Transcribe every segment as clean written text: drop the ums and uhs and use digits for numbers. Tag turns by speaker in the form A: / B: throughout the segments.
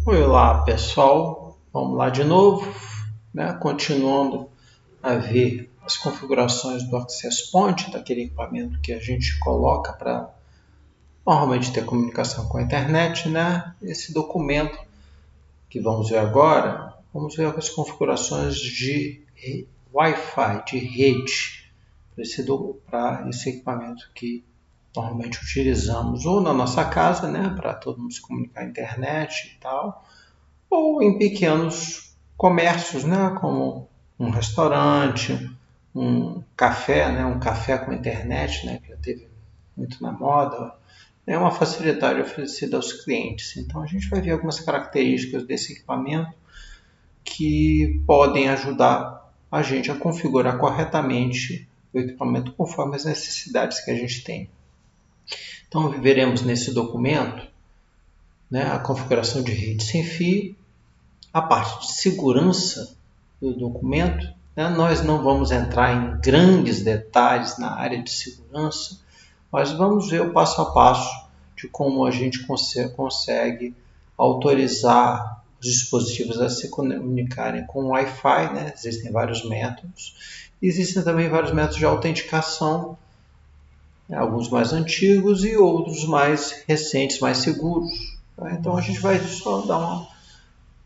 A: Olá pessoal, vamos lá de novo, continuando a ver as configurações do Access Point, daquele equipamento que a gente coloca para normalmente ter comunicação com a internet. Esse documento que vamos ver agora, vamos ver as configurações de Wi-Fi, de rede, para esse equipamento que normalmente utilizamos ou na nossa casa, para todo mundo se comunicar à internet e tal, ou em pequenos comércios, como um restaurante, um café com internet, que já teve muito na moda. É uma facilidade oferecida aos clientes. Então a gente vai ver algumas características desse equipamento que podem ajudar a gente a configurar corretamente o equipamento conforme as necessidades que a gente tem. Então veremos nesse documento a configuração de rede sem fio, a parte de segurança do documento. Nós não vamos entrar em grandes detalhes na área de segurança, mas vamos ver o passo a passo de como a gente consegue autorizar os dispositivos a se comunicarem com o Wi-Fi. Existem vários métodos. Existem também vários métodos de autenticação, alguns mais antigos e outros mais recentes, mais seguros. Então a gente vai só dar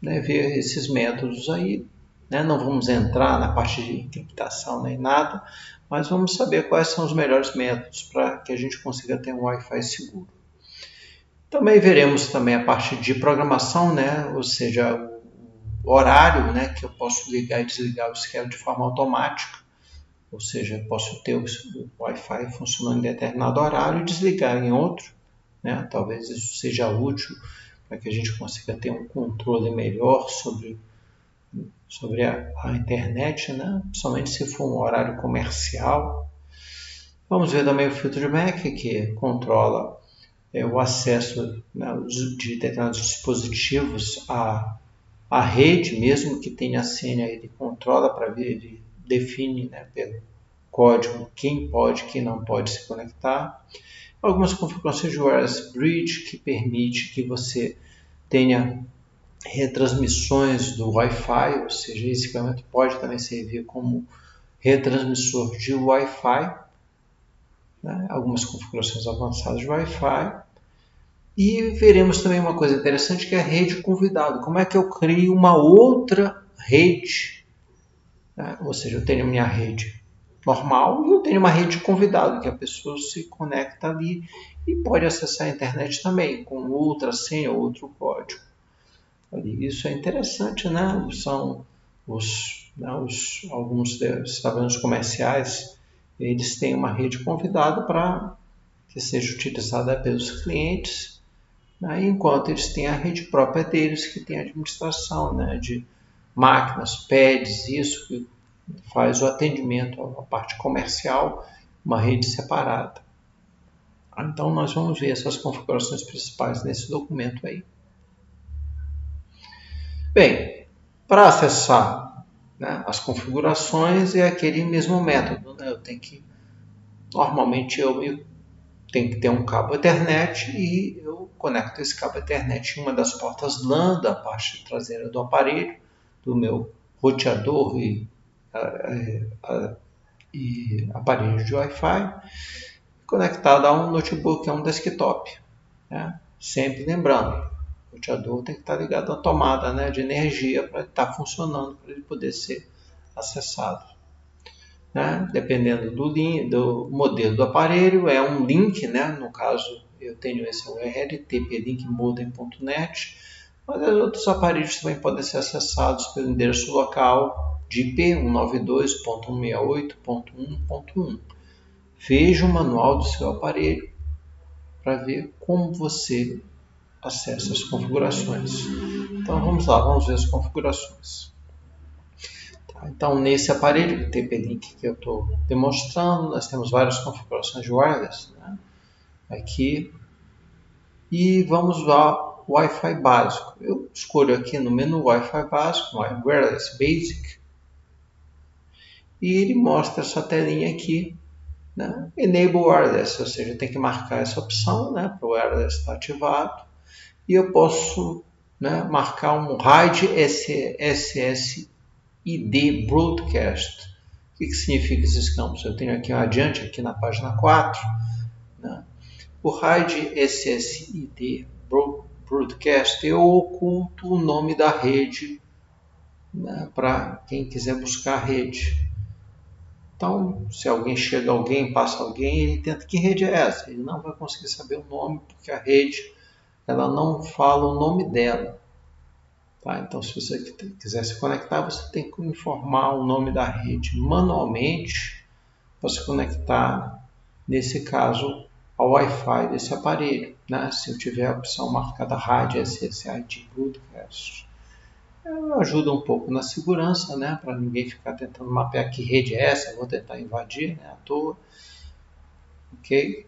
A: ver esses métodos aí. Não vamos entrar na parte de encriptação nem nada, mas vamos saber quais são os melhores métodos para que a gente consiga ter um Wi-Fi seguro. Também veremos também a parte de programação, ou seja, o horário, que eu posso ligar e desligar o schedule de forma automática. Ou seja, eu posso ter o Wi-Fi funcionando em determinado horário e desligar em outro. Talvez isso seja útil para que a gente consiga ter um controle melhor sobre a internet, principalmente se for um horário comercial. Vamos ver também o filtro de MAC, que controla o acesso de determinados dispositivos à rede, mesmo que tenha senha, ele controla para ver, ele define pelo código quem pode e quem não pode se conectar. Algumas configurações de Wireless Bridge, que permite que você tenha retransmissões do Wi-Fi, ou seja, esse equipamento pode também servir como retransmissor de Wi-Fi, algumas configurações avançadas de Wi-Fi. E veremos também uma coisa interessante, que é a rede convidado. Como é que eu crio uma outra rede? Ou seja, eu tenho minha rede normal e eu tenho uma rede convidado, que a pessoa se conecta ali e pode acessar a internet também, com outra senha ou outro código. Isso é interessante, São alguns estabelecimentos comerciais, eles têm uma rede convidada para que seja utilizada pelos clientes, enquanto eles têm a rede própria deles, que tem a administração de máquinas, pads, isso que faz o atendimento à parte comercial, uma rede separada. Então nós vamos ver essas configurações principais nesse documento aí. Bem, para acessar as configurações é aquele mesmo método. Normalmente eu tenho que ter um cabo Ethernet e eu conecto esse cabo Ethernet em uma das portas LAN da parte traseira do aparelho, do meu roteador e aparelho de Wi-Fi, conectado a um notebook, a um desktop. Sempre lembrando, o roteador tem que estar ligado à tomada de energia para estar funcionando, para ele poder ser acessado. Dependendo do modelo do aparelho, é um link, no caso eu tenho esse URL, tplinkmodem.net, mas os outros aparelhos também podem ser acessados pelo endereço local de IP 192.168.1.1. Veja o manual do seu aparelho para ver como você acessa as configurações. Então vamos lá, vamos ver as configurações. Então nesse aparelho, o TP-Link que eu estou demonstrando, nós temos várias configurações de wireless aqui. E vamos lá, Wi-Fi básico. Eu escolho aqui no menu Wi-Fi básico, Wireless Basic, e ele mostra essa telinha aqui, Enable Wireless, ou seja, tem que marcar essa opção para o wireless estar ativado. E eu posso né, marcar um RAID SSID Broadcast. O que significa esses campos? Eu tenho aqui adiante, aqui na página 4, né? O RAID SSID Broadcast, eu oculto o nome da rede, né, para quem quiser buscar a rede. Então, se alguém chega alguém, passa alguém, ele tenta, que rede é essa? Ele não vai conseguir saber o nome, porque a rede ela não fala o nome dela. Tá? Então, se você quiser se conectar, você tem que informar o nome da rede manualmente para se conectar, nesse caso, ao Wi-Fi desse aparelho. Né? Se eu tiver a opção marcada Rádio SSID Broadcast, ajuda um pouco na segurança, né? Para ninguém ficar tentando mapear que rede é essa, eu vou tentar invadir, né, à toa. Ok?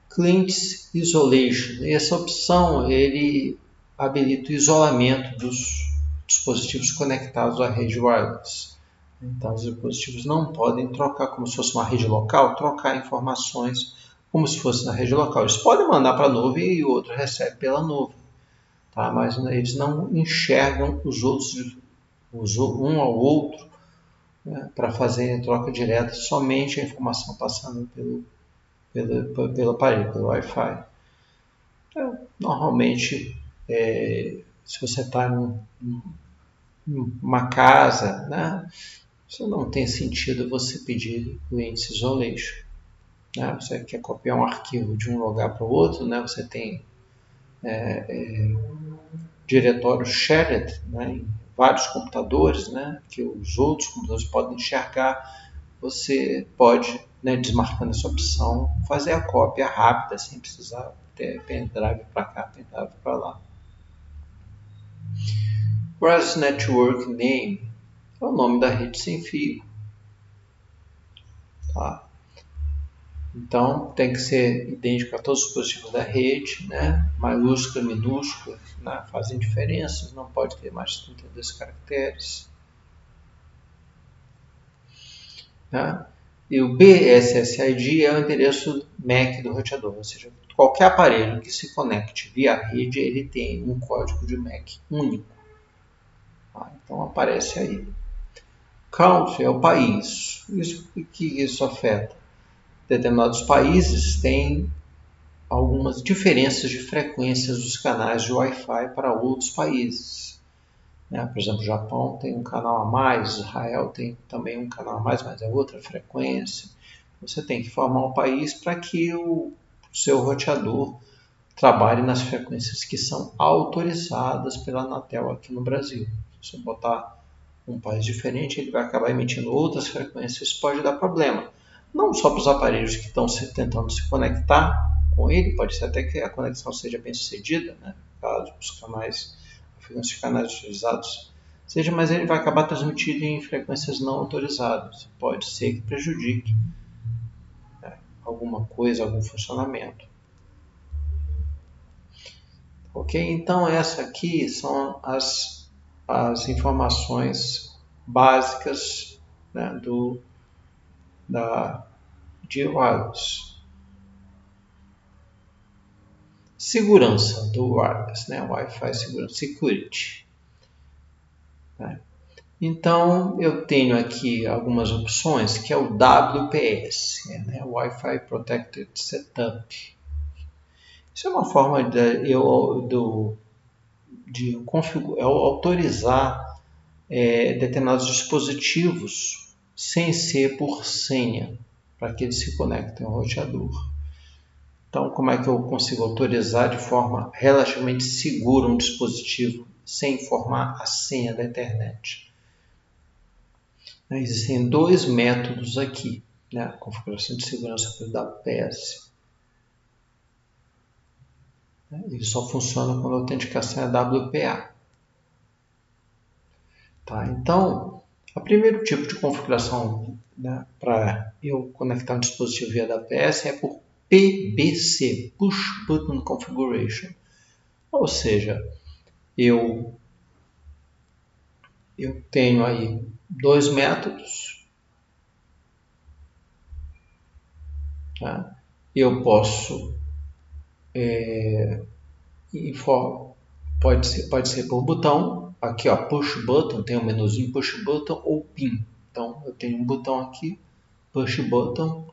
A: Client Isolation. Essa opção ele habilita o isolamento dos dispositivos conectados à rede wireless. Então, os dispositivos não podem trocar, como se fosse uma rede local, trocar informações como se fosse na rede local. Eles podem mandar para a nuvem e o outro recebe pela nuvem, tá? Mas eles não enxergam os outros, um ao outro, né, para fazer troca direta, somente a informação passando pelo aparelho, pelo Wi-Fi. Então, normalmente, se você está numa casa, né, isso não tem sentido você pedir Client Isolation. Né? Você quer copiar um arquivo de um lugar para o outro, né? Você tem diretório shared, né, em vários computadores, né, que os outros computadores podem enxergar. Você pode, né, desmarcando essa opção, fazer a cópia rápida, sem precisar ter pendrive para cá, pendrive para lá. Wireless Network Name é o nome da rede sem fio. Tá? Então, tem que ser idêntico a todos os dispositivos da rede, né? Maiúscula, minúscula, né? Fazem diferença, não pode ter mais de 32 caracteres. Né? E o BSSID é o endereço MAC do roteador, ou seja, qualquer aparelho que se conecte via rede, ele tem um código de MAC único. Então aparece aí. Country é o país. O que isso afeta? Determinados países têm algumas diferenças de frequências dos canais de Wi-Fi para outros países. Por exemplo, o Japão tem um canal a mais, Israel tem também um canal a mais, mas é outra frequência. Você tem que formar um país para que o seu roteador trabalhe nas frequências que são autorizadas pela Anatel aqui no Brasil. Se você botar um país diferente, ele vai acabar emitindo outras frequências, isso pode dar problema. Não só para os aparelhos que estão tentando se conectar com ele, pode ser até que a conexão seja bem sucedida, né? Caso os canais, a frequência de canais utilizados seja, mas ele vai acabar transmitindo em frequências não autorizadas. Pode ser que prejudique, né, alguma coisa, algum funcionamento. Ok? Então, essa aqui são as informações básicas, né, de wireless. Segurança do wireless, né? Wi-Fi segurança, security. Né? Então, eu tenho aqui algumas opções, que é o WPS, né? Wi-Fi Protected Setup. Isso é uma forma de eu autorizar determinados dispositivos sem ser por senha, para que eles se conectem ao roteador. Então, como é que eu consigo autorizar de forma relativamente segura um dispositivo sem informar a senha da internet? Existem dois métodos aqui, né? A configuração de segurança pelo WPS. Ele só funciona quando a autenticação é WPA. Tá? Então, o primeiro tipo de configuração, né, para eu conectar um dispositivo via WPS é por PBC, Push Button Configuration. Ou seja, eu tenho aí dois métodos. Tá? Eu posso Pode ser por botão. Aqui, ó, push button, tem um menuzinho push button ou pin. Então, eu tenho um botão aqui, push button,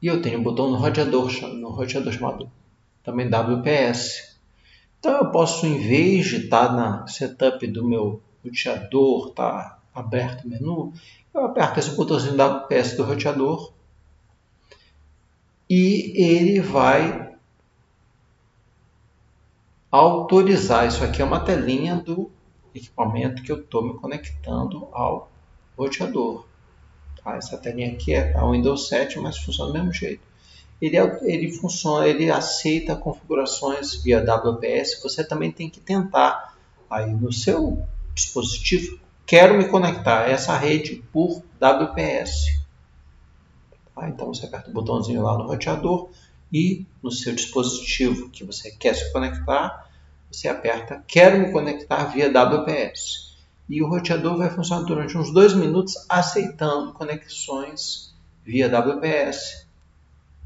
A: e eu tenho um botão no roteador chamado também WPS. Então, eu posso, em vez de estar na setup do meu roteador, tá aberto o menu, eu aperto esse botãozinho WPS do roteador e ele vai autorizar. Isso aqui é uma telinha do equipamento que eu estou me conectando ao roteador. Tá? Essa telinha aqui é a Windows 7, mas funciona do mesmo jeito. Ele aceita configurações via WPS. Você também tem que tentar aí no seu dispositivo. Quero me conectar a essa rede por WPS. Tá? Então você aperta o botãozinho lá no roteador e no seu dispositivo que você quer se conectar, você aperta quero me conectar via WPS. E o roteador vai funcionar durante uns 2 minutos aceitando conexões via WPS.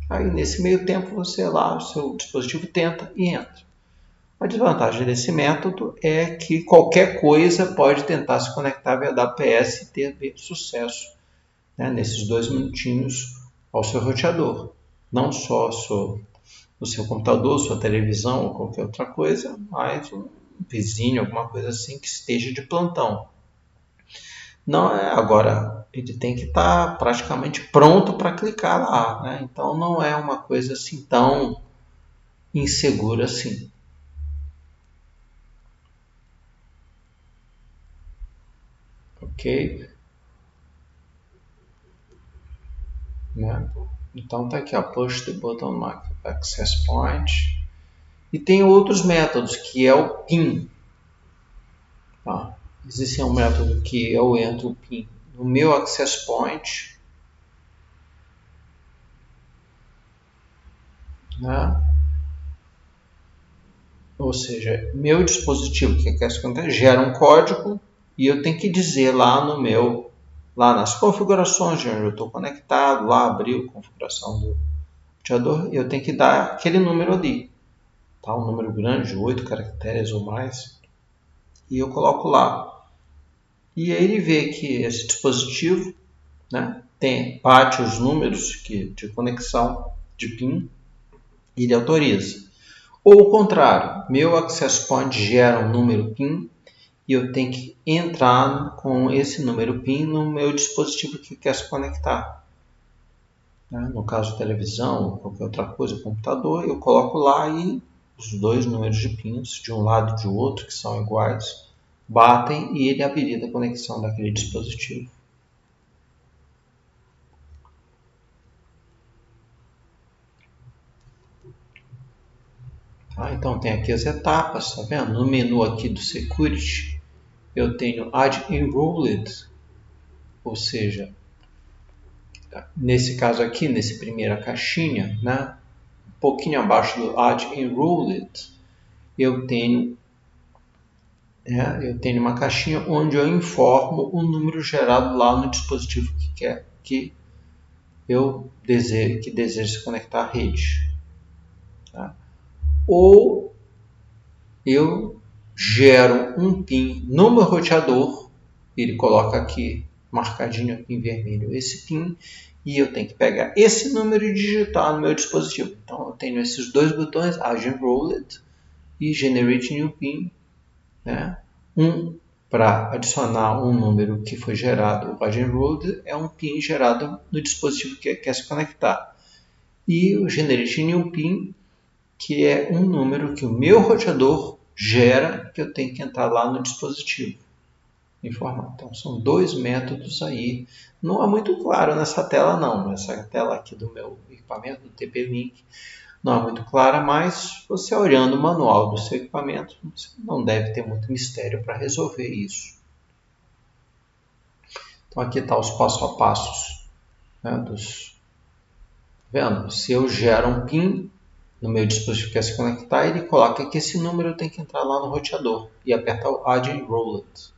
A: Aí nesse meio tempo você lá, o seu dispositivo tenta e entra. A desvantagem desse método é que qualquer coisa pode tentar se conectar via WPS e ter sucesso, né, nesses 2 minutinhos ao seu roteador. Não só o seu computador, sua televisão ou qualquer outra coisa, mas um vizinho, alguma coisa assim que esteja de plantão. Não é agora, ele tem que estar praticamente pronto para clicar lá, né? Então não é uma coisa assim tão insegura assim. Ok? Né? Então tá aqui, ó, push the button mark access point. E tem outros métodos, que é o PIN. Tá? Existe um método que eu entro o PIN no meu access point, né? Ou seja, meu dispositivo que quer se conectar gera um código e eu tenho que dizer lá no meu, lá nas configurações de onde eu estou conectado, lá abriu a configuração do roteador, eu tenho que dar aquele número ali, tá? Um número grande, de 8 caracteres ou mais, e eu coloco lá. E aí ele vê que esse dispositivo, né, bate os números de conexão de PIN e ele autoriza. Ou o contrário, meu access point gera um número PIN e eu tenho que entrar com esse número PIN no meu dispositivo que quer se conectar. No caso, televisão ou qualquer outra coisa, computador, eu coloco lá e os 2 números de pins, de um lado e de outro, que são iguais, batem e ele habilita a conexão daquele dispositivo. Tá? Então tem aqui as etapas, tá vendo? No menu aqui do Security, eu tenho Add Enrolled, ou seja, nesse caso aqui, nessa primeira caixinha, né, um pouquinho abaixo do Add Enrolled, eu tenho uma caixinha onde eu informo o número gerado lá no dispositivo que quer que deseje se conectar à rede. Tá? Ou eu gero um PIN no meu roteador, ele coloca aqui marcadinho aqui em vermelho esse PIN, e eu tenho que pegar esse número e digitar no meu dispositivo. Então eu tenho esses 2 botões, Add Enrolled e Generate New PIN, né? Um para adicionar um número que foi gerado, o Add Enrolled é um PIN gerado no dispositivo que quer se conectar. E o Generate New PIN, que é um número que o meu roteador gera, que eu tenho que entrar lá no dispositivo. Informar. Então, são 2 métodos aí. Não é muito claro nessa tela, não. Essa tela aqui do meu equipamento, do TP-Link, não é muito clara, mas você olhando o manual do seu equipamento, você não deve ter muito mistério para resolver isso. Então, aqui está os passo a passos, né, vendo? Se eu gero um PIN no meu dispositivo que quer se conectar, ele coloca que esse número tem que entrar lá no roteador e aperta o Add Enrolled.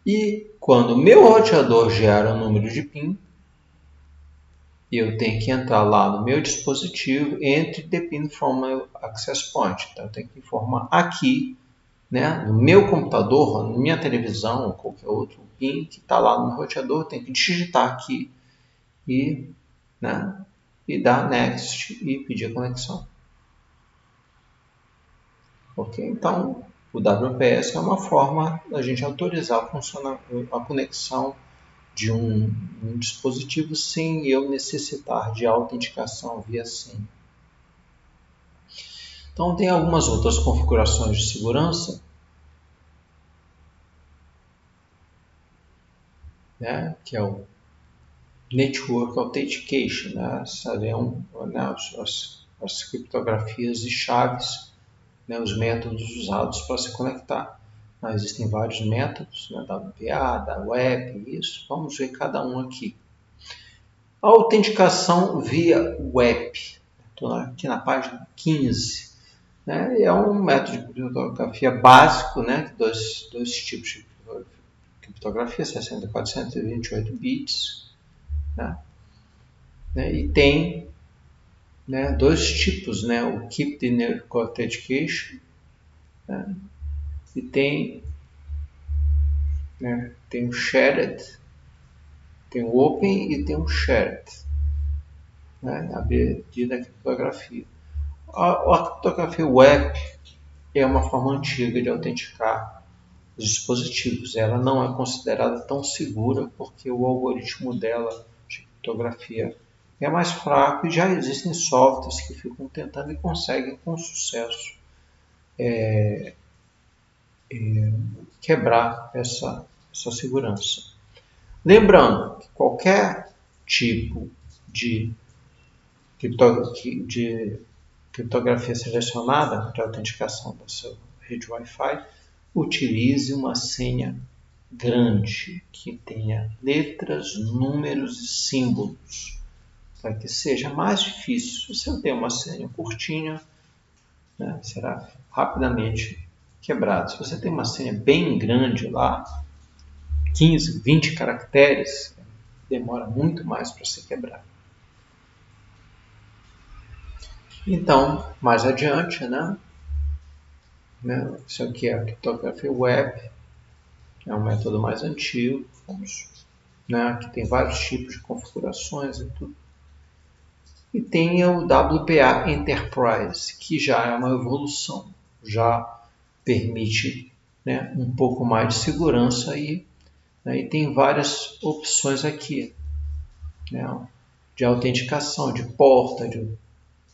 A: E quando o meu roteador gera um número de PIN, E eu tenho que entrar lá no meu dispositivo, entre the PIN from my access point. Então, eu tenho que informar aqui, né, no meu computador, na minha televisão, ou qualquer outro PIN que está lá no meu roteador, eu tenho que digitar aqui e, né, e dar next e pedir a conexão. Ok? Então, o WPS é uma forma da gente autorizar a conexão de um dispositivo sem eu necessitar de autenticação via senha. Então, tem algumas outras configurações de segurança, né, que é o Network Authentication, né, seriam, né, as criptografias e chaves, né, os métodos usados para se conectar. Existem vários métodos, né, da WPA, da web, isso. Vamos ver cada um aqui. A autenticação via web. Estou aqui na página 15. Né, é um método de criptografia básico, né, dois tipos de criptografia, 64 e 128 bits. Né, e tem, né, dois tipos, né, o Keep the Network Authentication, né, e tem, né, tem o Shared, tem o Open e tem o Shared, né, a medida da criptografia. A criptografia web é uma forma antiga de autenticar os dispositivos. Ela não é considerada tão segura porque o algoritmo dela de criptografia é mais fraco e já existem softwares que ficam tentando e conseguem com sucesso quebrar essa segurança. Lembrando que qualquer tipo de criptografia selecionada de autenticação da sua rede Wi-Fi, utilize uma senha grande, que tenha letras, números e símbolos, para que seja mais difícil. Se eu tenho uma senha curtinha, né, será rapidamente quebrado. Se você tem uma senha bem grande lá, 15, 20 caracteres, demora muito mais para ser quebrado. Então, mais adiante, né, isso aqui é a criptografia web, é um método mais antigo, né, que tem vários tipos de configurações e tudo. E tem o WPA Enterprise, que já é uma evolução, já permite, né, um pouco mais de segurança e tem várias opções aqui, né, de autenticação, de porta,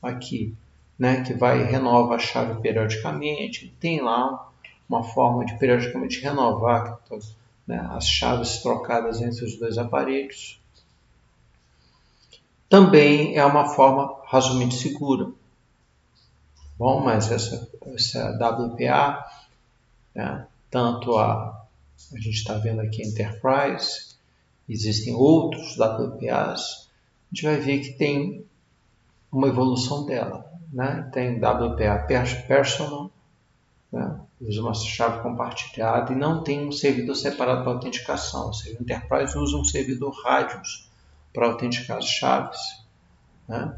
A: aqui, né, que renova a chave periodicamente. Tem lá uma forma de periodicamente renovar, né, as chaves trocadas entre os dois aparelhos. Também é uma forma razoavelmente segura. Bom, mas essa WPA, né, tanto a gente está vendo aqui Enterprise, existem outros WPAs, a gente vai ver que tem uma evolução dela. Né? Tem WPA Personal, né? Usa uma chave compartilhada e não tem um servidor separado para autenticação. Ou seja, o Enterprise usa um servidor Radius para autenticar as chaves, né?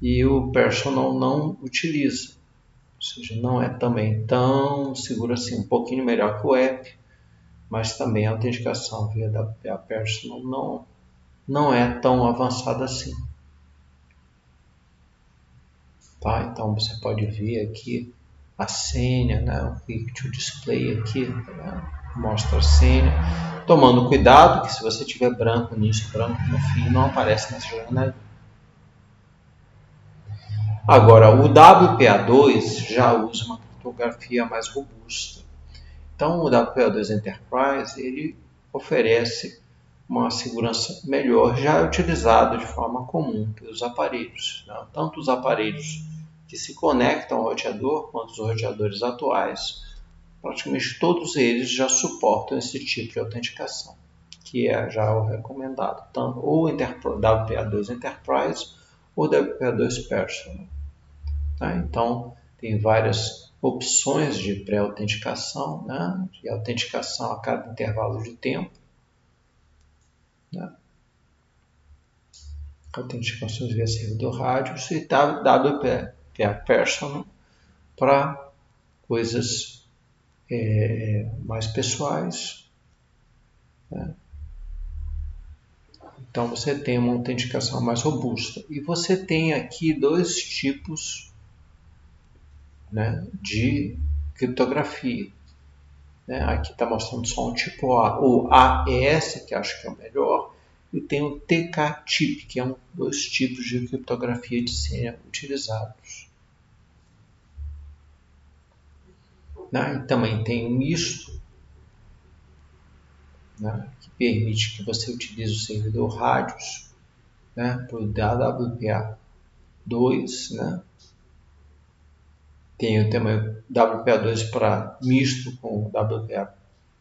A: E o Personal não utiliza. Ou seja, não é também tão seguro assim, um pouquinho melhor que o app, mas também a autenticação via WPA Personal não é tão avançada assim. Tá? Então você pode ver aqui a senha, né? O Quick to Display aqui, né? Mostra a senha, tomando cuidado que se você tiver branco nisso, branco no fim, não aparece nessa janela. Agora, o WPA2 já usa uma criptografia mais robusta. Então, o WPA2 Enterprise ele oferece uma segurança melhor, já é utilizado de forma comum pelos aparelhos, né? Tanto os aparelhos que se conectam ao roteador quanto os roteadores atuais, praticamente todos eles já suportam esse tipo de autenticação, que é já o recomendado, tanto ou WPA2 Enterprise ou WPA2 Personal. Tá? Então, tem várias opções de pré-autenticação, né? De autenticação a cada intervalo de tempo. Né? autenticações via servidor rádios e WPA Personal para coisas mais pessoais, né? Então você tem uma autenticação mais robusta. E você tem aqui dois tipos, né, de criptografia, né? Aqui está mostrando só um tipo A, o AES, que acho que é o melhor, e tem o TK-TIP, que é dois tipos de criptografia de senha utilizados, né? E também tem o misto, né, que permite que você utilize o servidor rádios, né, para o WPA2, né? Tem também o WPA2 para misto com o WPA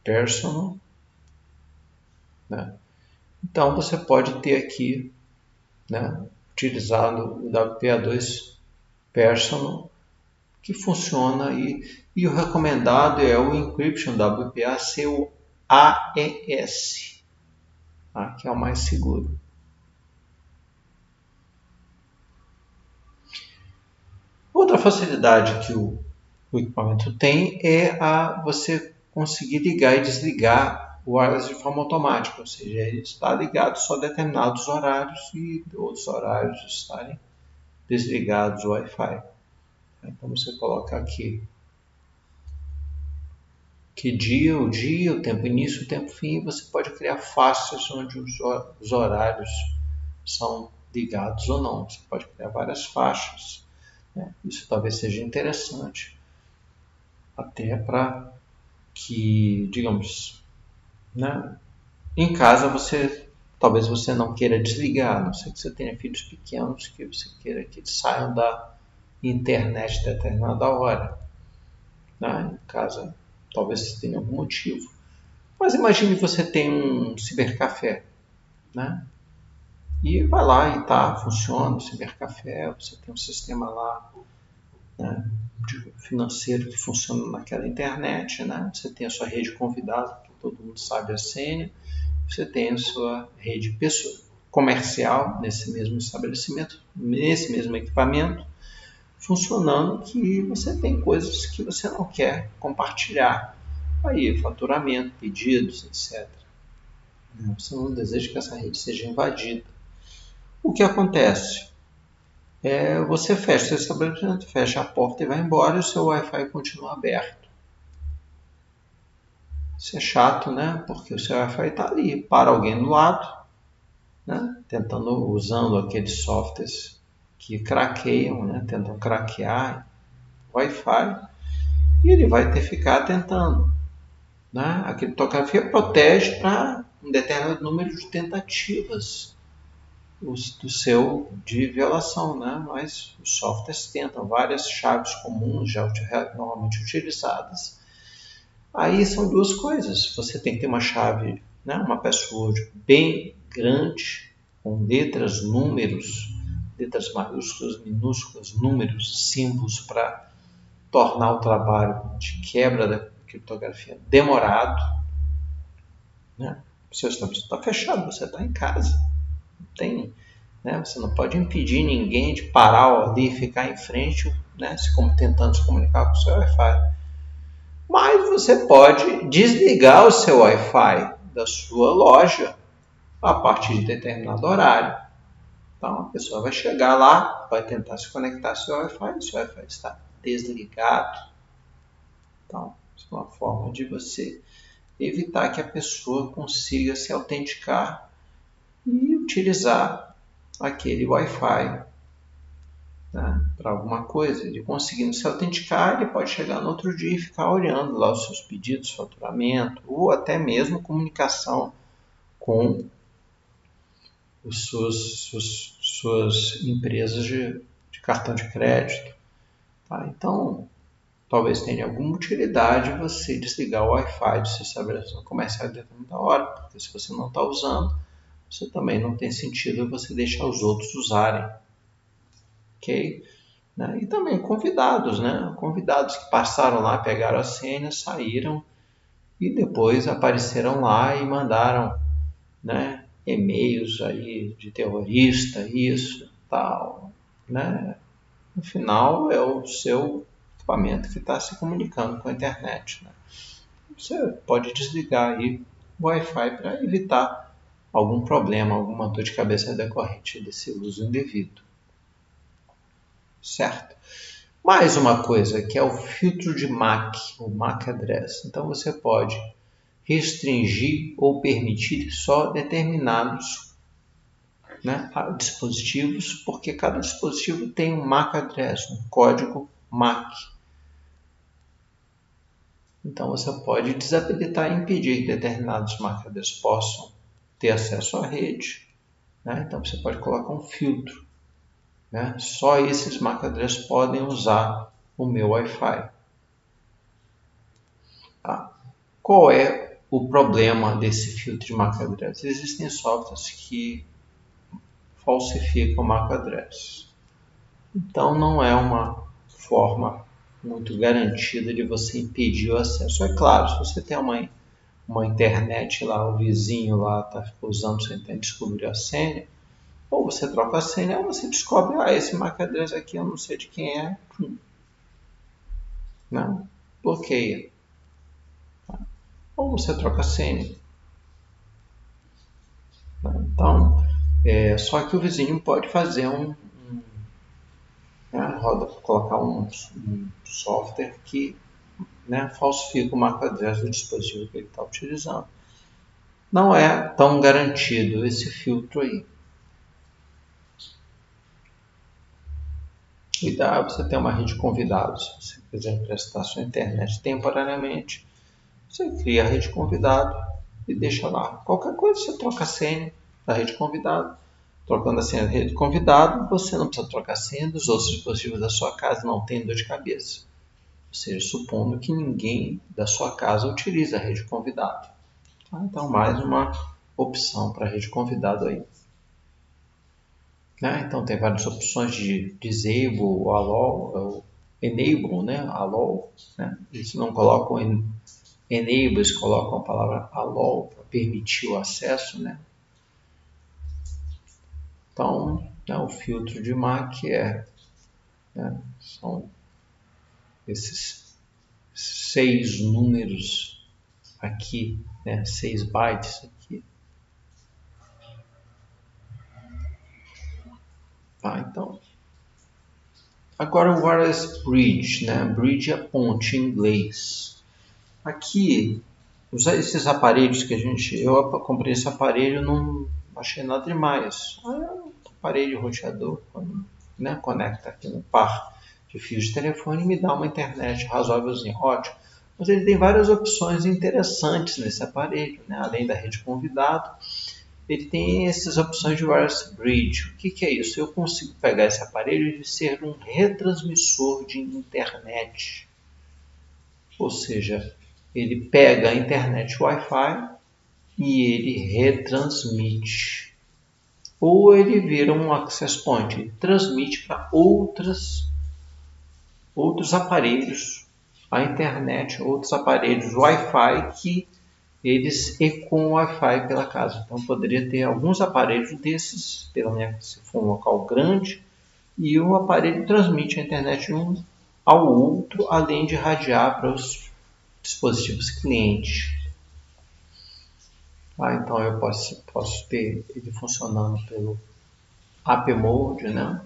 A: Personal, né? Então você pode ter aqui, né, utilizando o WPA2 Personal, que funciona e o recomendado é o Encryption WPA ser o AES, tá? Que é o mais seguro. Outra facilidade que o equipamento tem é você conseguir ligar e desligar o wireless de forma automática, ou seja, ele está ligado só a determinados horários e outros horários estarem desligados o Wi-Fi. Então você coloca aqui que dia, o tempo início, o tempo fim, você pode criar faixas onde os horários são ligados ou não. Você pode criar várias faixas, né? Isso talvez seja interessante, até para que, digamos, né, em casa talvez você não queira desligar, a não ser que você tenha filhos pequenos que você queira que eles saiam da internet a determinada hora, né? Em casa talvez tenha algum motivo. Mas imagine você tem um cibercafé, né? E vai lá e funciona o cibercafé, você tem um sistema lá, né, financeiro que funciona naquela internet, né? Você tem a sua rede convidada, que todo mundo sabe a senha, você tem a sua rede pessoal, comercial nesse mesmo estabelecimento, nesse mesmo equipamento, funcionando, que você tem coisas que você não quer compartilhar. Aí, faturamento, pedidos, etc. Você não deseja que essa rede seja invadida. O que acontece? Você fecha seu estabelecimento, fecha a porta e vai embora e o seu Wi-Fi continua aberto. Isso é chato, né? Porque o seu Wi-Fi está ali, para alguém do lado, né? Usando aqueles softwares que craqueiam, né? Tentam craquear o Wi-Fi, e ele vai ter que ficar tentando, né? A criptografia protege para um determinado número de tentativas de violação, né? Mas os softwares tentam várias chaves comuns já normalmente utilizadas. Aí são duas coisas. Você tem que ter uma chave, né? Uma password bem grande, com letras, números, letras maiúsculas, minúsculas, números, símbolos, para tornar o trabalho de quebra da criptografia demorado, né? O seu estabelecimento está fechado, você está em casa. Não tem, né? Você não pode impedir ninguém de parar ali e ficar em frente, né? Tentando se comunicar com o seu Wi-Fi. Mas você pode desligar o seu Wi-Fi da sua loja a partir de determinado horário. Então a pessoa vai chegar lá, vai tentar se conectar ao seu Wi-Fi, e o seu Wi-Fi está desligado. Então, isso é uma forma de você evitar que a pessoa consiga se autenticar e utilizar aquele Wi-Fi, né, para alguma coisa. Ele conseguindo se autenticar, ele pode chegar no outro dia e ficar olhando lá os seus pedidos, faturamento, ou até mesmo comunicação com as suas empresas de cartão de crédito. Tá? Então, talvez tenha alguma utilidade você desligar o Wi-Fi do seu estabelecimento comercial de determinada hora, porque se você não está usando, você também não tem sentido você deixar os outros usarem. Ok? Né? E também convidados, né? Convidados que passaram lá, pegaram a senha, saíram e depois apareceram lá e mandaram, né, e-mails aí de terrorista, isso, tal, né? No final é o seu equipamento que está se comunicando com a internet, né? Você pode desligar aí o Wi-Fi para evitar algum problema, alguma dor de cabeça decorrente desse uso indevido, certo? Mais uma coisa que é o filtro de MAC, o MAC address. Então você pode restringir ou permitir só determinados, né, dispositivos, porque cada dispositivo tem um MAC address, um código MAC. Então você pode desabilitar e impedir que determinados MAC address possam ter acesso à rede, né? Então você pode colocar um filtro, né? Só esses MAC address podem usar o meu Wi-Fi. Tá? Qual é o problema desse filtro de MAC address? Existem softwares que falsificam o MAC address. Então não é uma forma muito garantida de você impedir o acesso. É claro, se você tem uma internet lá, o vizinho lá está usando, você tenta descobrir a senha, ou você troca a senha, ou você descobre, esse MAC address aqui eu não sei de quem é, não, bloqueia. Ou você troca a senha. Então, só que o vizinho pode fazer colocar um software que, né, falsifica o MAC address do dispositivo que ele está utilizando. Não é tão garantido esse filtro aí. Cuidado, você tem uma rede de convidados. Se você quiser emprestar sua internet temporariamente, você cria a rede convidado e deixa lá. Qualquer coisa você troca a senha da rede convidado. Trocando a senha da rede convidado, você não precisa trocar a senha dos outros dispositivos da sua casa, não tem dor de cabeça. Ou seja, supondo que ninguém da sua casa utiliza a rede convidado. Tá? Então, mais uma opção para a rede convidado aí. Né? Então, tem várias opções de disable, allow, enable, né? Allow. Né? Eles não colocam enable, eles colocam a palavra allow para permitir o acesso. Né? Então, o filtro de MAC são esses 6 números aqui, 6 bytes aqui. Tá, então. Agora o wireless bridge, né? Bridge é ponte em inglês. Aqui, esses aparelhos que eu comprei esse aparelho, não achei nada demais. É um aparelho roteador, né? Conecta aqui no par de fios de telefone e me dá uma internet razoávelzinha, ótimo. Mas ele tem várias opções interessantes nesse aparelho, né? Além da rede convidado, ele tem essas opções de wireless bridge. O que é isso? Eu consigo pegar esse aparelho e ser um retransmissor de internet. Ou seja, ele pega a internet Wi-Fi e ele retransmite. Ou ele vira um access point, ele transmite para outros aparelhos, a internet, outros aparelhos Wi-Fi que eles ecoam o Wi-Fi pela casa. Então poderia ter alguns aparelhos desses, pelo menos se for um local grande, e o aparelho transmite a internet de um ao outro, além de radiar para os dispositivos clientes. Então eu posso ter ele funcionando pelo App Mode, né?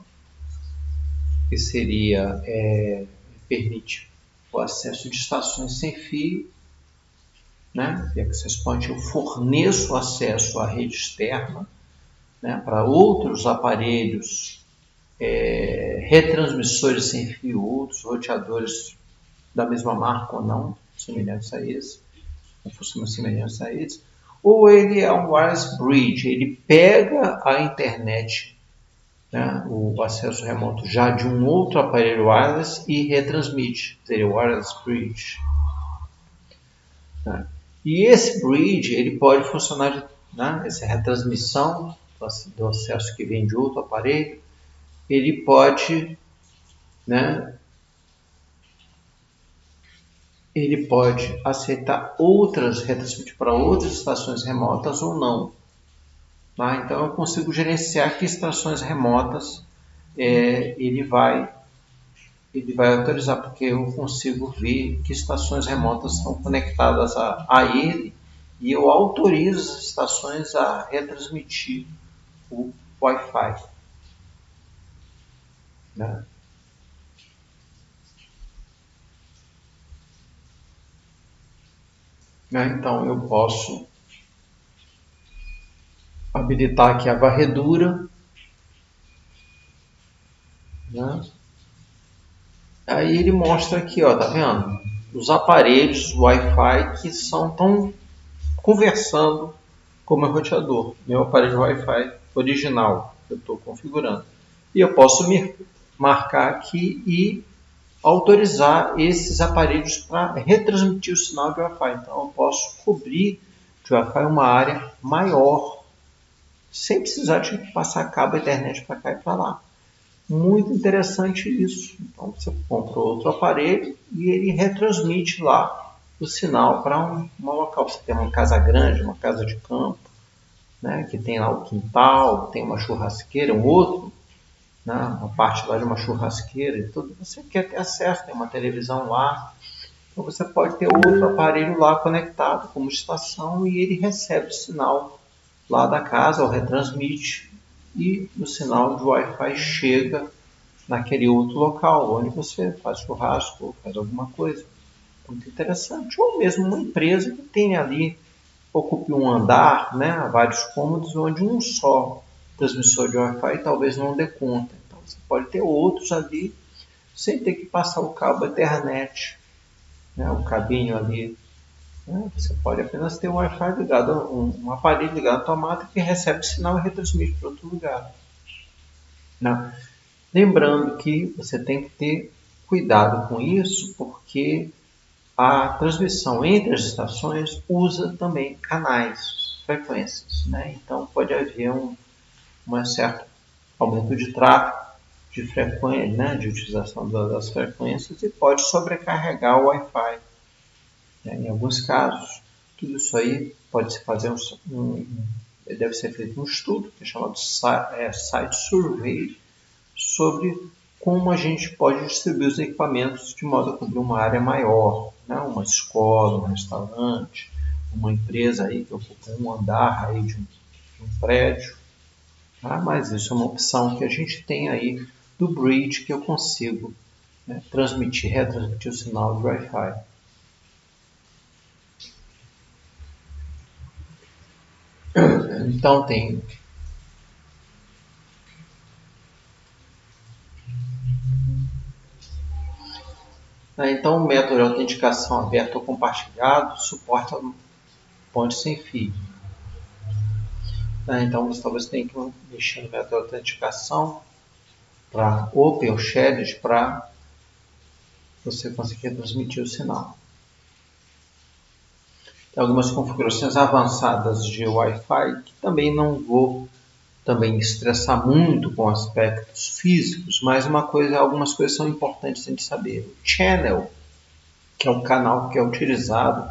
A: Que seria permite o acesso de estações sem fio, né? E Access Point eu forneço acesso à rede externa, né? Para outros aparelhos, retransmissores sem fio, outros roteadores da mesma marca ou não, semelhantes a esse, ou funcionam semelhantes a esse. Ou ele é um wireless bridge, ele pega a internet, né, o acesso remoto já de um outro aparelho wireless e retransmite, seria o wireless bridge. Né? E esse bridge ele pode funcionar, né, essa retransmissão do acesso que vem de outro aparelho, ele pode, né, ele pode aceitar outras retransmitir para outras estações remotas ou não. Tá? Então eu consigo gerenciar que estações remotas ele vai autorizar, porque eu consigo ver que estações remotas estão conectadas a ele e eu autorizo as estações a retransmitir o Wi-Fi. Né? Então eu posso habilitar aqui a varredura. Né? Aí ele mostra aqui, ó, tá vendo? Os aparelhos Wi-Fi que estão conversando com o meu roteador, meu aparelho Wi-Fi original que eu estou configurando. E eu posso me marcar aqui e autorizar esses aparelhos para retransmitir o sinal de Wi-Fi. Então eu posso cobrir de Wi-Fi uma área maior, sem precisar de passar cabo internet para cá e para lá. Muito interessante isso. Então você compra outro aparelho e ele retransmite lá o sinal para um local. Você tem uma casa grande, uma casa de campo, né, que tem lá o quintal, tem uma churrasqueira, um outro, né, uma parte lá de uma churrasqueira e tudo. Você quer ter acesso, tem uma televisão lá. Então você pode ter outro aparelho lá conectado como estação e ele recebe o sinal lá da casa ou retransmite e o sinal de Wi-Fi chega naquele outro local onde você faz churrasco ou faz alguma coisa. Muito interessante. Ou mesmo uma empresa que tem ali, ocupe um andar, né, vários cômodos, onde um só transmissor de Wi-Fi talvez não dê conta. Então você pode ter outros ali sem ter que passar o cabo Ethernet, né, o cabinho ali. Né? Você pode apenas ter um Wi-Fi ligado, um aparelho ligado à tomada que recebe o sinal e retransmite para outro lugar. Né? Lembrando que você tem que ter cuidado com isso, porque a transmissão entre as estações usa também canais, frequências. Né? Então pode haver um certo aumento de tráfego, de frequência, né? De utilização das frequências e pode sobrecarregar o Wi-Fi. Né? Em alguns casos, tudo isso aí pode se fazer deve ser feito um estudo que é chamado Site Survey, sobre como a gente pode distribuir os equipamentos de modo a cobrir uma área maior, né? Uma escola, um restaurante, uma empresa aí que ocupa um andar aí de um prédio. Tá? Mas isso é uma opção que a gente tem aí do bridge que eu consigo, né, retransmitir o sinal de Wi-Fi. Então tem então o método de autenticação aberto ou compartilhado suporta ponte sem fio. Então você talvez tenha que mexer no método de autenticação para Open ou Shared para você conseguir transmitir o sinal. Tem algumas configurações avançadas de Wi-Fi que também não vou também estressar muito com aspectos físicos, mas algumas coisas são importantes a gente saber. O channel, que é o canal que é utilizado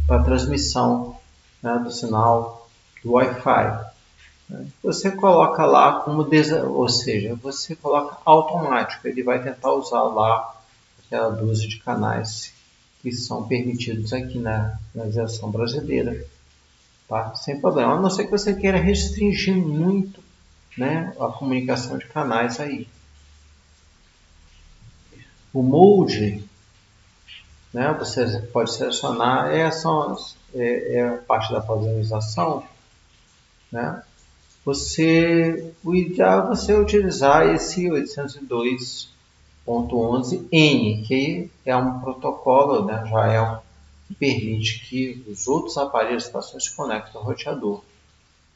A: para a transmissão, né, do sinal do Wi-Fi. Você coloca lá ou seja, você coloca automático, ele vai tentar usar lá aquela dúzia de canais que são permitidos aqui na legislação brasileira, tá? Sem problema, a não ser que você queira restringir muito, né, a comunicação de canais aí. O mode, né, você pode selecionar, é a parte da padronização, né? O ideal é você utilizar esse 802.11n, que é um protocolo, né, que permite que os outros aparelhos da estação se conectem ao roteador.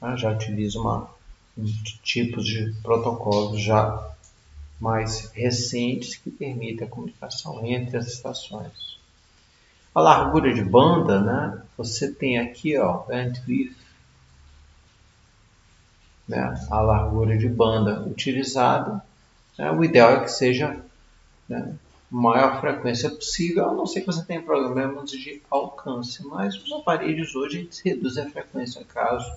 A: Né? Já utiliza tipos de protocolos já mais recentes que permitem a comunicação entre as estações. A largura de banda, né, você tem aqui, ó, bandwidth, né, a largura de banda utilizada. Né, o ideal é que seja, né, maior frequência possível, a não ser que você tenha problemas de alcance, mas os aparelhos hoje reduzem a frequência caso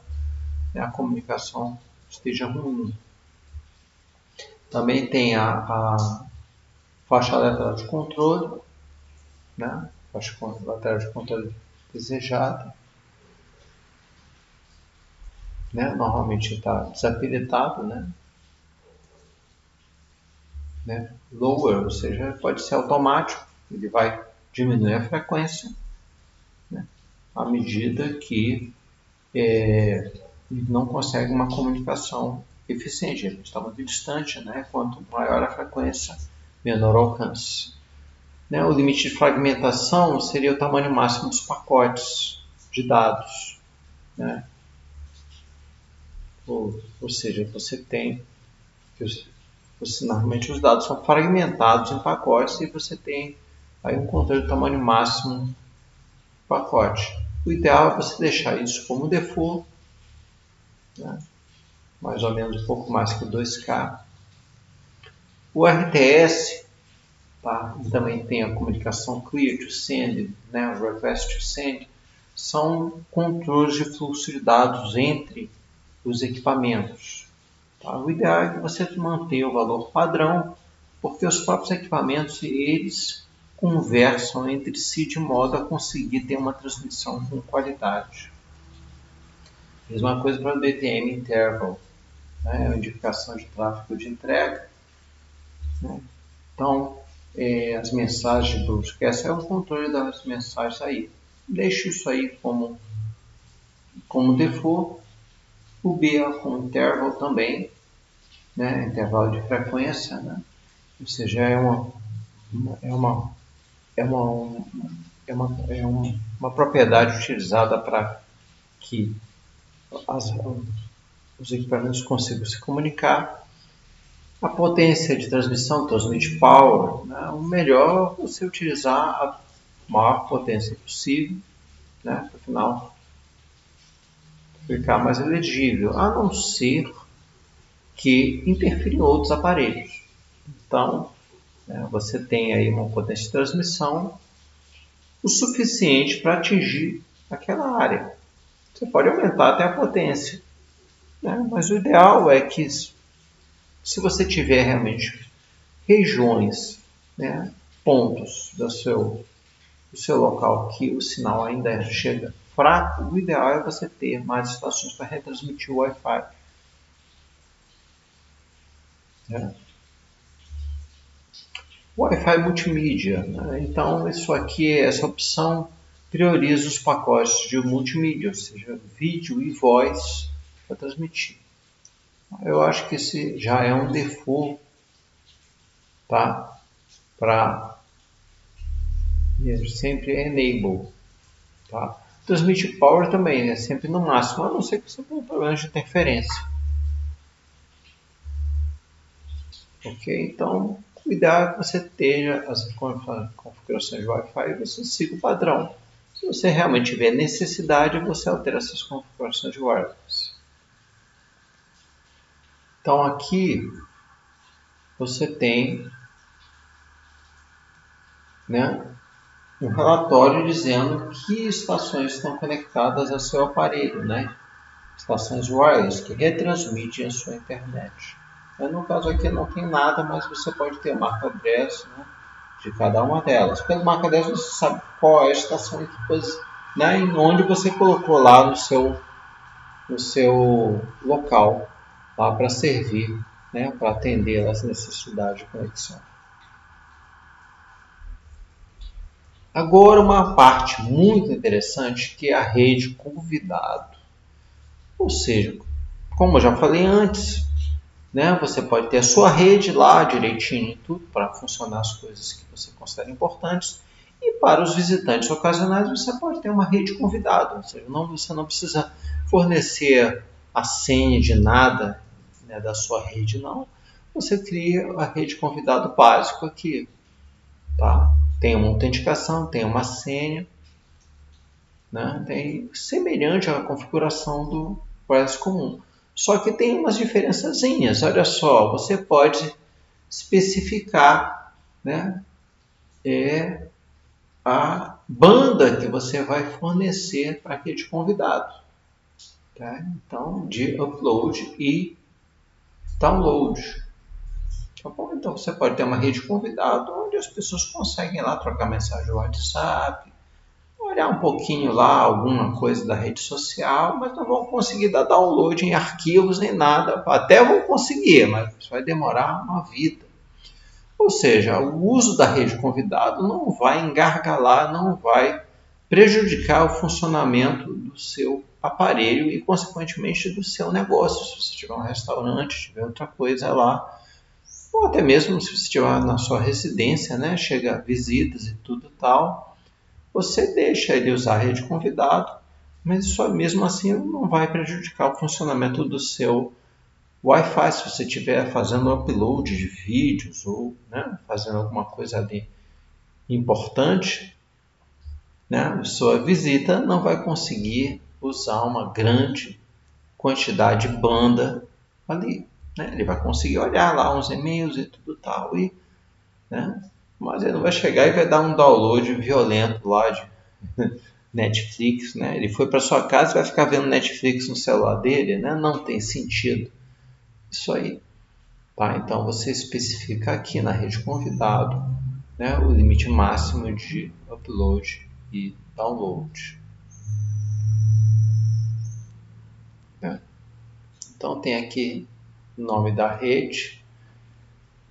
A: a comunicação esteja ruim. Também tem a faixa lateral de controle, né? Faixa lateral de controle desejada, né? Normalmente está desabilitado, né? Lower, ou seja, pode ser automático, ele vai diminuir a frequência, né? À medida que ele não consegue uma comunicação eficiente, ele está muito distante, né? Quanto maior a frequência, menor o alcance. Né? O limite de fragmentação seria o tamanho máximo dos pacotes de dados, né? Ou seja, você tem normalmente os dados são fragmentados em pacotes e você tem aí um controle do tamanho máximo do pacote. O ideal é você deixar isso como default, né? Mais ou menos um pouco mais que 2K. O RTS, tá? Também tem a comunicação clear to send, né? Request to send, são controles de fluxo de dados entre os equipamentos. Tá? O ideal é que você mantenha o valor padrão, porque os próprios equipamentos eles conversam entre si de modo a conseguir ter uma transmissão com qualidade. Mesma coisa para o DTM interval, né? A indicação de tráfego de entrega, né? Então, as mensagens de broadcast é o controle das mensagens aí. Deixe isso aí como default. O BA com interval também, né? Intervalo de frequência, né? Ou seja, uma propriedade utilizada para que os equipamentos consigam se comunicar. A potência de transmissão, transmit power, né? O melhor é você utilizar a maior potência possível, né? Afinal, ficar mais elegível, a não ser que interfira em outros aparelhos. Então, você tem aí uma potência de transmissão o suficiente para atingir aquela área. Você pode aumentar até a potência, né? Mas o ideal é que, se você tiver realmente regiões, né, pontos do seu local que o sinal ainda chega fraco, o ideal é você ter mais estações para retransmitir o Wi-Fi, né? Wi-Fi multimídia, né? Então isso aqui, essa opção prioriza os pacotes de multimídia, ou seja, vídeo e voz para transmitir. Eu acho que esse já é um default, tá? Para sempre enable, tá? Transmite power também, né? Sempre no máximo, a não ser que você tenha problemas de interferência. Ok? Então, cuidar que você tenha as configurações de Wi-Fi e você siga o padrão. Se você realmente tiver necessidade, você altera essas configurações de wireless. Então, aqui você tem, né, um relatório dizendo que estações estão conectadas ao seu aparelho, né? Estações wireless que retransmitem a sua internet. No caso aqui não tem nada, mas você pode ter marca address, né, de cada uma delas. Pelo marca address você sabe qual é a estação que você, né, em onde você colocou lá no seu local lá para servir, né, para atender às necessidades de conexão. Agora uma parte muito interessante que é a rede convidado. Ou seja, como eu já falei antes, né, você pode ter a sua rede lá direitinho e tudo para funcionar as coisas que você considera importantes. E para os visitantes ocasionais você pode ter uma rede convidado. Ou seja, você não precisa fornecer a senha de nada, né, da sua rede, não. Você cria a rede convidado básico aqui, tá? Tem uma autenticação, tem uma senha, né? Tem semelhante à configuração do wireless comum. Só que tem umas diferençazinhas. Olha só, você pode especificar, né, a banda que você vai fornecer para aquele convidado. tá? Então, de upload e download. Tá bom? Então você pode ter uma rede convidado onde as pessoas conseguem lá trocar mensagem no WhatsApp, olhar um pouquinho lá alguma coisa da rede social, mas não vão conseguir dar download em arquivos nem nada. Até vão conseguir, mas vai demorar uma vida. Ou seja, o uso da rede convidado não vai engargalar, não vai prejudicar o funcionamento do seu aparelho e, consequentemente, do seu negócio. Se você tiver um restaurante, tiver outra coisa lá, ou até mesmo se você estiver na sua residência, né, chega visitas e tudo tal, você deixa ele usar a rede convidado, mas só mesmo assim não vai prejudicar o funcionamento do seu Wi-Fi se você estiver fazendo upload de vídeos ou, né, fazendo alguma coisa ali importante, né, a sua visita não vai conseguir usar uma grande quantidade de banda ali. Né? Ele vai conseguir olhar lá uns e-mails e tudo tal, né? Mas ele não vai chegar e vai dar um download violento lá de Netflix. Né? Ele foi para sua casa e vai ficar vendo Netflix no celular dele, né? Não tem sentido isso aí. Tá? Então você especifica aqui na rede convidado, né, o limite máximo de upload e download. Né? Então tem aqui o nome da rede,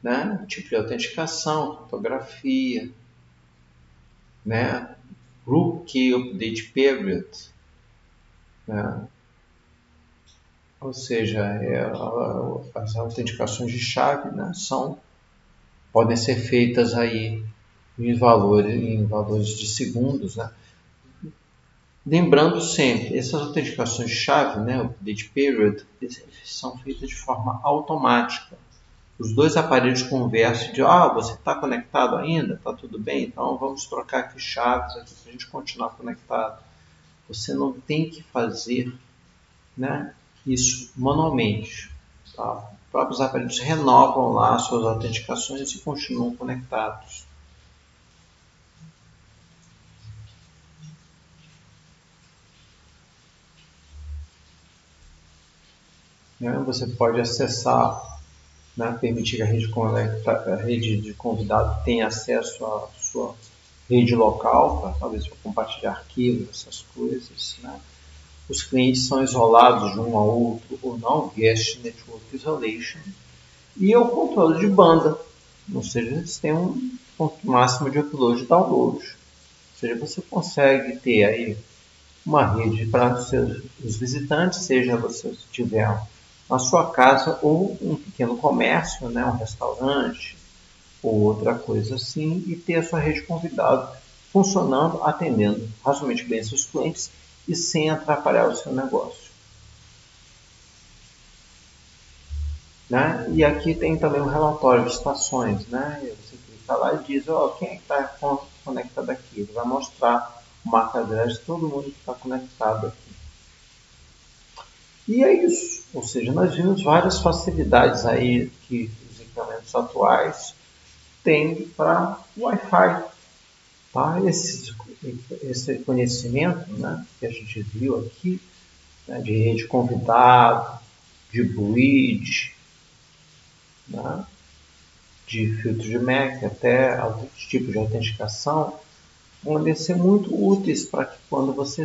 A: né, tipo de autenticação, fotografia, né, Group Key Update Period, né, ou seja, as autenticações de chave, né, podem ser feitas aí em valores de segundos, né? Lembrando sempre, essas autenticações de chave, né, o update period, são feitas de forma automática. Os dois aparelhos conversam de, você está conectado ainda? Está tudo bem? Então vamos trocar aqui chaves aqui para a gente continuar conectado. Você não tem que fazer, né, isso manualmente. Tá? Os próprios aparelhos renovam lá suas autenticações e continuam conectados. Né? Você pode acessar, né, permitir que a rede de convidado tenha acesso à sua rede local, para talvez para compartilhar arquivos, essas coisas. Né? Os clientes são isolados de um ao outro ou não, Guest Network Isolation. E o controle de banda, ou seja, eles têm um ponto máximo de upload e download. Ou seja, você consegue ter aí uma rede para os visitantes, seja você tiver na sua casa ou um pequeno comércio, né, um restaurante ou outra coisa assim, e ter a sua rede convidado funcionando, atendendo razoavelmente bem seus clientes e sem atrapalhar o seu negócio. Né? E aqui tem também um relatório de estações, né? E você clica lá e diz, quem é que está conectado aqui? Ele vai mostrar o marcador de todo mundo que está conectado aqui. E é isso, ou seja, nós vimos várias facilidades aí que os equipamentos atuais têm para o Wi-Fi. Tá? Esse conhecimento, né, que a gente viu aqui, né, de rede convidado, de bridge, né, de filtro de MAC, até outros tipos de autenticação, vão ser muito úteis para que quando você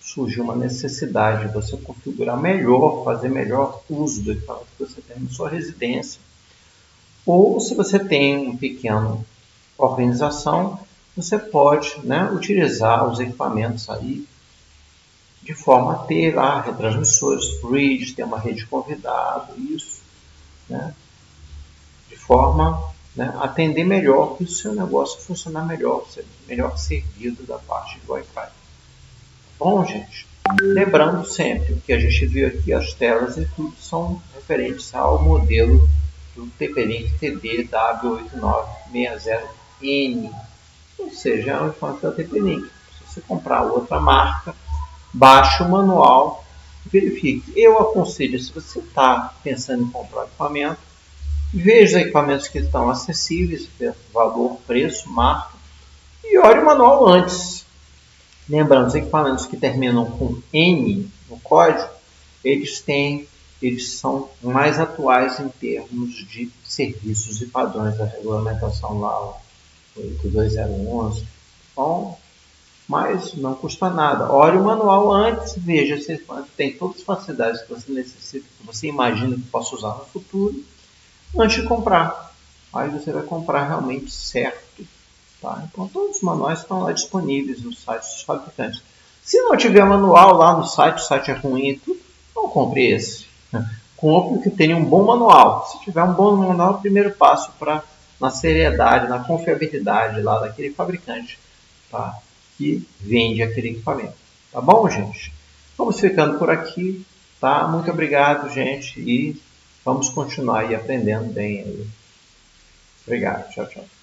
A: surgir uma necessidade de você configurar melhor, fazer melhor uso do equipamento que você tem na sua residência. Ou se você tem uma pequena organização, você pode, né, utilizar os equipamentos aí de forma a ter lá retransmissores, bridge, ter uma rede de convidado, isso, né, de forma, né, a atender melhor e o seu negócio funcionar melhor, ser melhor servido da parte do Wi-Fi. Bom, gente, lembrando sempre o que a gente viu aqui, as telas e tudo são referentes ao modelo do TP-Link TD-W8960N, ou seja, é um equipamento da TP-Link. Se você comprar outra marca, baixe o manual, verifique. Eu aconselho, se você está pensando em comprar equipamento, veja os equipamentos que estão acessíveis, valor, preço, marca, e olhe o manual antes. Lembrando, os equipamentos que terminam com N, no código, eles são mais atuais em termos de serviços e padrões da regulamentação lá, 82011. Bom, mas não custa nada. Olhe o manual antes, veja se tem todas as facilidades que você necessita, que você imagina que possa usar no futuro, antes de comprar. Aí você vai comprar realmente certo. Tá? Então, todos os manuais estão lá disponíveis no site dos fabricantes. Se não tiver manual lá no site, o site é ruim e tudo, não compre esse. Compre o que tenha um bom manual. Se tiver um bom manual, é o primeiro passo para na seriedade, na confiabilidade lá daquele fabricante, tá? Que vende aquele equipamento. Tá bom, gente? Vamos ficando por aqui, tá? Muito obrigado, gente, e vamos continuar aí aprendendo bem aí. Obrigado. Tchau, tchau.